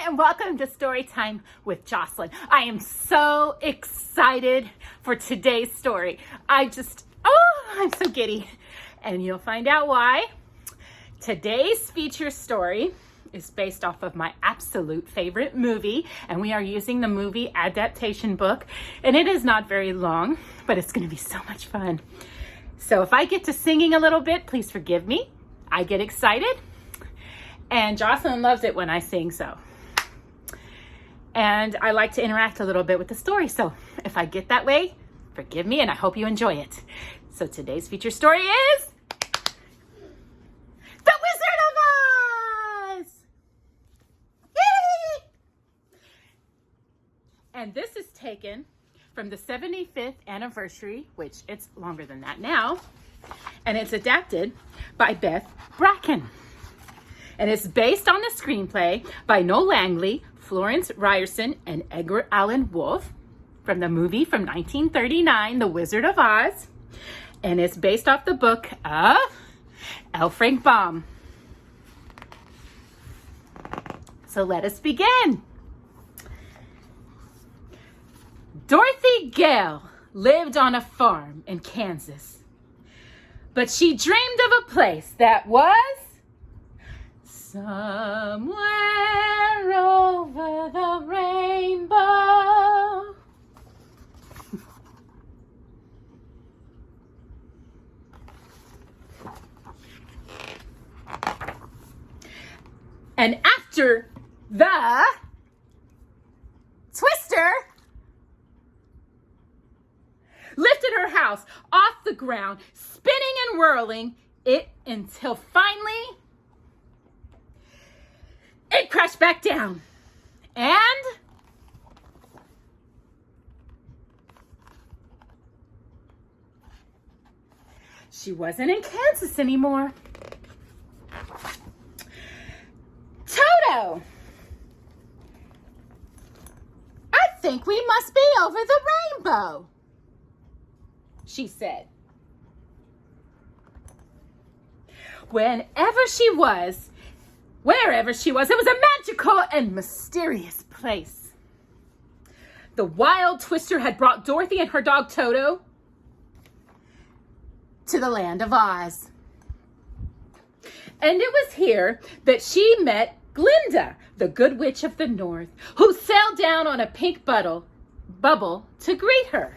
and welcome to Storytime with Jocelyn. I am so excited for today's story. I'm so giddy. And you'll find out why. Today's feature story is based off of my absolute favorite movie, and we are using the movie adaptation book, and it is not very long, but it's going to be so much fun. So if I get to singing a little bit, please forgive me. I get excited, and Jocelyn loves it when I sing, so. And I like to interact a little bit with the story, so if I get that way, forgive me, and I hope you enjoy it. So today's feature story is The Wizard of Oz! Yay! And this is taken from the 75th anniversary, which it's longer than that now, and it's adapted by Beth Bracken. And it's based on the screenplay by Noel Langley, Florence Ryerson, and Edgar Allan Wolfe from the movie from 1939, The Wizard of Oz. And it's based off the book of L. Frank Baum. So let us begin. Dorothy Gale lived on a farm in Kansas, but she dreamed of a place that was somewhere over the rainbow. And after the Twister lifted her house off the ground, spinning and whirling it until finally it crashed back down. And she wasn't in Kansas anymore. Toto, I think we must be over the rainbow, she said. Wherever she was, it was a magical and mysterious place. The wild Twister had brought Dorothy and her dog Toto to the land of Oz. And it was here that she met Glinda, the Good Witch of the North, who sailed down on a pink bubble to greet her.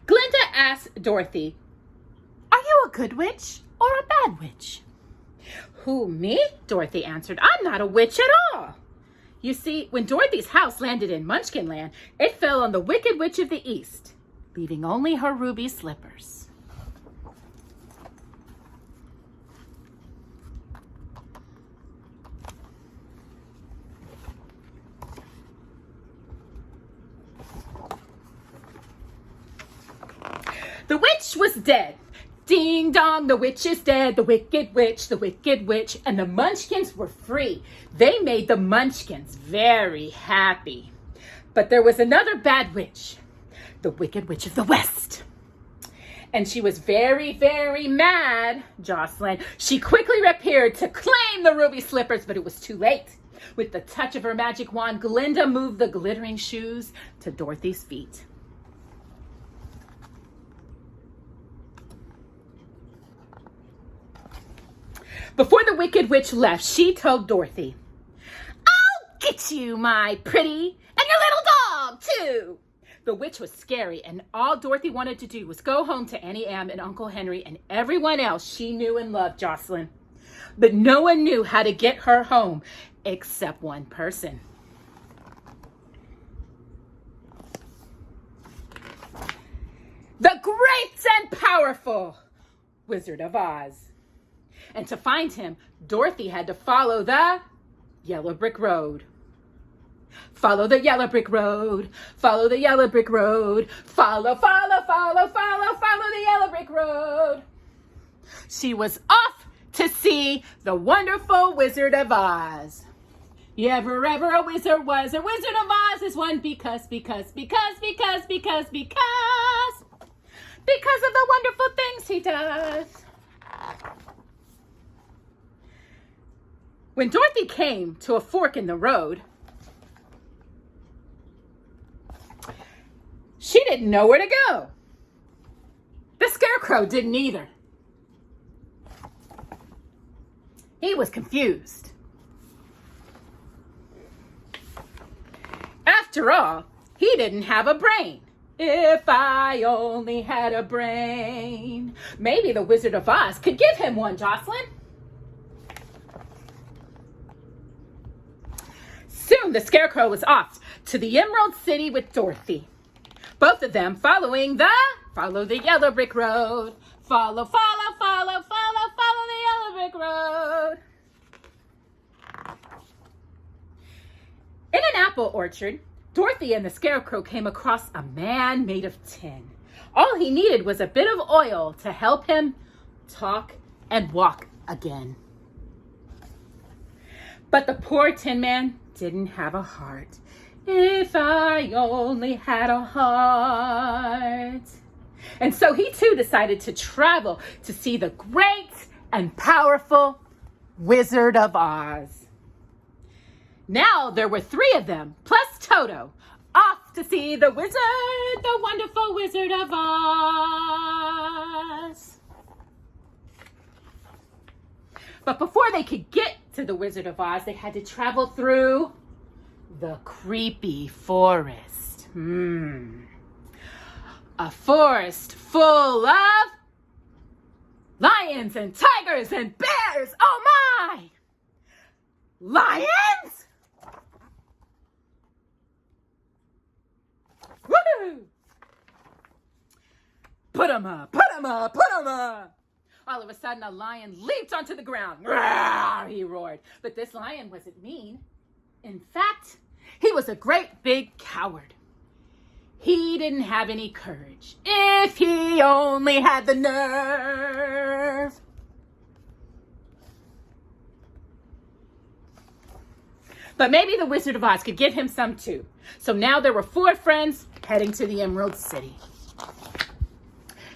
Glinda asked Dorothy, "Are you a good witch or a bad witch?" "Who, me?" Dorothy answered. "I'm not a witch at all." You see, when Dorothy's house landed in Munchkinland, it fell on the Wicked Witch of the East, leaving only her ruby slippers. The witch was dead. Ding dong, the witch is dead. The wicked witch, and the Munchkins were free. They made the Munchkins very happy. But there was another bad witch, the Wicked Witch of the West. And she was very, very mad, Jocelyn. She quickly appeared to claim the ruby slippers, but it was too late. With the touch of her magic wand, Glinda moved the glittering shoes to Dorothy's feet. Before the Wicked Witch left, she told Dorothy, "I'll get you, my pretty, and your little dog, too." The witch was scary, and all Dorothy wanted to do was go home to Auntie Am and Uncle Henry and everyone else she knew and loved, Jocelyn. But no one knew how to get her home except one person. The great and powerful Wizard of Oz. And to find him, Dorothy had to follow the yellow brick road. Follow the yellow brick road. Follow the yellow brick road. Follow the yellow brick road. She was off to see the wonderful Wizard of Oz. Ever a wizard was, a Wizard of Oz is one because of the wonderful things he does. When Dorothy came to a fork in the road, she didn't know where to go. The Scarecrow didn't either. He was confused. After all, he didn't have a brain. If I only had a brain. Maybe the Wizard of Oz could give him one, Jocelyn. Soon the Scarecrow was off to the Emerald City with Dorothy. Both of them follow the yellow brick road. Follow the yellow brick road. In an apple orchard, Dorothy and the Scarecrow came across a man made of tin. All he needed was a bit of oil to help him talk and walk again. But the poor Tin Man didn't have a heart. If I only had a heart. And so he too decided to travel to see the great and powerful Wizard of Oz. Now there were 3 of them, plus Toto, off to see the wonderful Wizard of Oz. But before they could get to the Wizard of Oz, they had to travel through the creepy forest. A forest full of lions and tigers and bears. Oh my! Lions? Woo! Put 'em up, put 'em up, put 'em up. All of a sudden, a lion leaped onto the ground. Rawr, he roared. But this lion wasn't mean. In fact, he was a great big coward. He didn't have any courage. If he only had the nerve. But maybe the Wizard of Oz could give him some too. So now there were 4 friends heading to the Emerald City.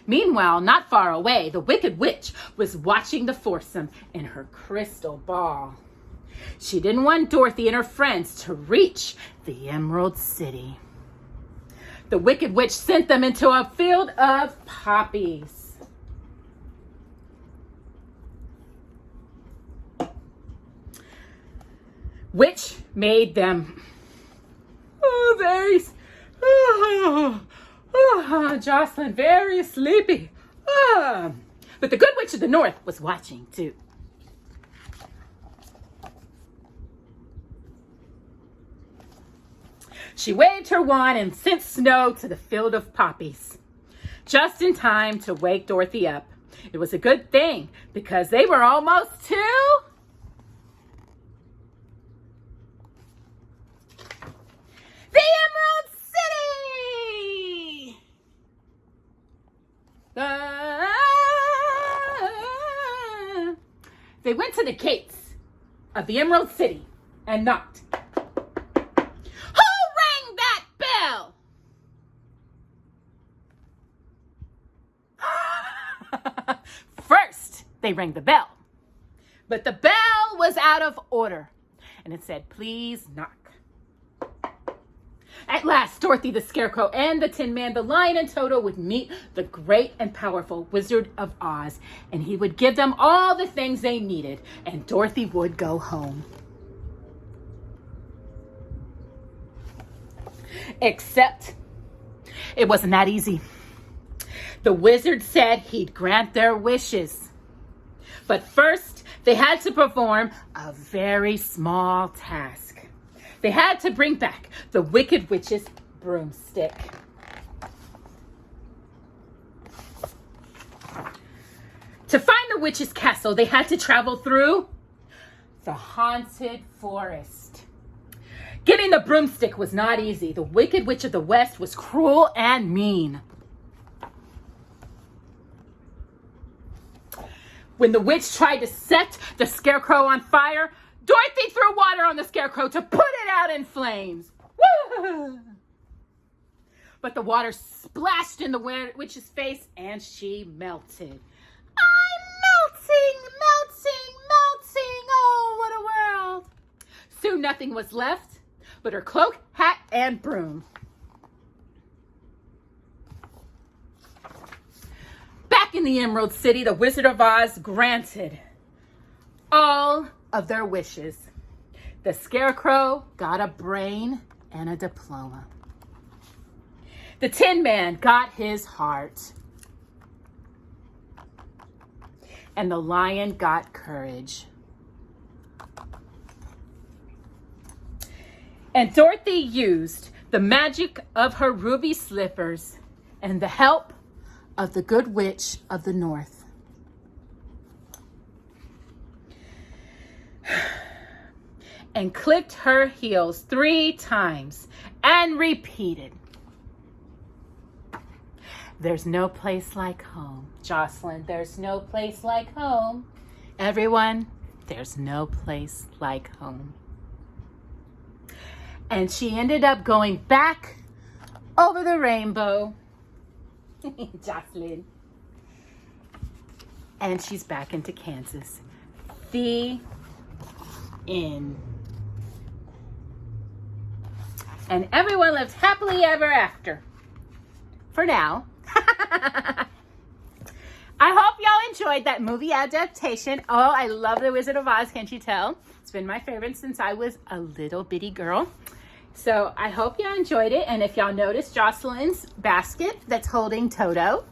Meanwhile, not far away, the Wicked Witch was watching the foursome in her crystal ball. She didn't want Dorothy and her friends to reach the Emerald City. The Wicked Witch sent them into a field of poppies. Which made them Jocelyn, very sleepy. But the Good Witch of the North was watching too. She waved her wand and sent snow to the field of poppies, just in time to wake Dorothy up. It was a good thing because they were almost to the Emerald City! They went to the gates of the Emerald City and knocked. First, they rang the bell, but the bell was out of order, and it said, "Please knock." At last, Dorothy the Scarecrow and the Tin Man, the Lion, and Toto would meet the great and powerful Wizard of Oz, and he would give them all the things they needed, and Dorothy would go home. Except, it wasn't that easy. The wizard said he'd grant their wishes. But first, they had to perform a very small task. They had to bring back the Wicked Witch's broomstick. To find the witch's castle, they had to travel through the haunted forest. Getting the broomstick was not easy. The Wicked Witch of the West was cruel and mean. When the witch tried to set the Scarecrow on fire, Dorothy threw water on the Scarecrow to put it out in flames. Woo! But the water splashed in the witch's face and she melted. I'm melting, melting, melting. Oh, what a nothing was left but her cloak, hat, and broom. Back in the Emerald City, the Wizard of Oz granted all of their wishes. The Scarecrow got a brain and a diploma. The Tin Man got his heart. And the Lion got courage. And Dorothy used the magic of her ruby slippers and the help of the Good Witch of the North. And clicked her heels 3 times and repeated, "There's no place like home." Jocelyn, there's no place like home. Everyone, there's no place like home. And she ended up going back over the rainbow. Jocelyn. And she's back into Kansas. The end. And everyone lived happily ever after. For now. I hope y'all enjoyed that movie adaptation. Oh, I love The Wizard of Oz, can't you tell? It's been my favorite since I was a little bitty girl. So I hope y'all enjoyed it. And if y'all notice Jocelyn's basket that's holding Toto.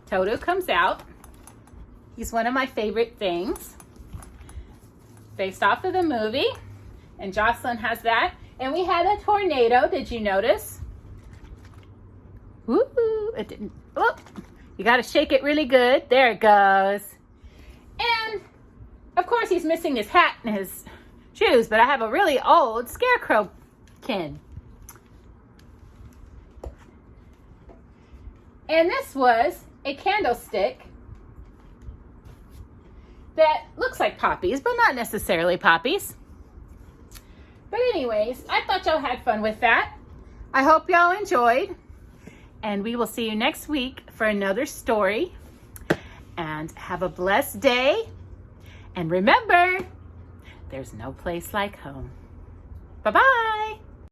Toto comes out. He's one of my favorite things. Based off of the movie. And Jocelyn has that. And we had a tornado. Did you notice? Woo! It didn't. Oh, you got to shake it really good. There it goes. And of course, he's missing his hat and his shoes. But I have a really old Scarecrow kin. And this was a candlestick that looks like poppies, but not necessarily poppies. But anyways, I thought y'all had fun with that. I hope y'all enjoyed. And we will see you next week for another story. And have a blessed day. And remember, there's no place like home. Bye-bye.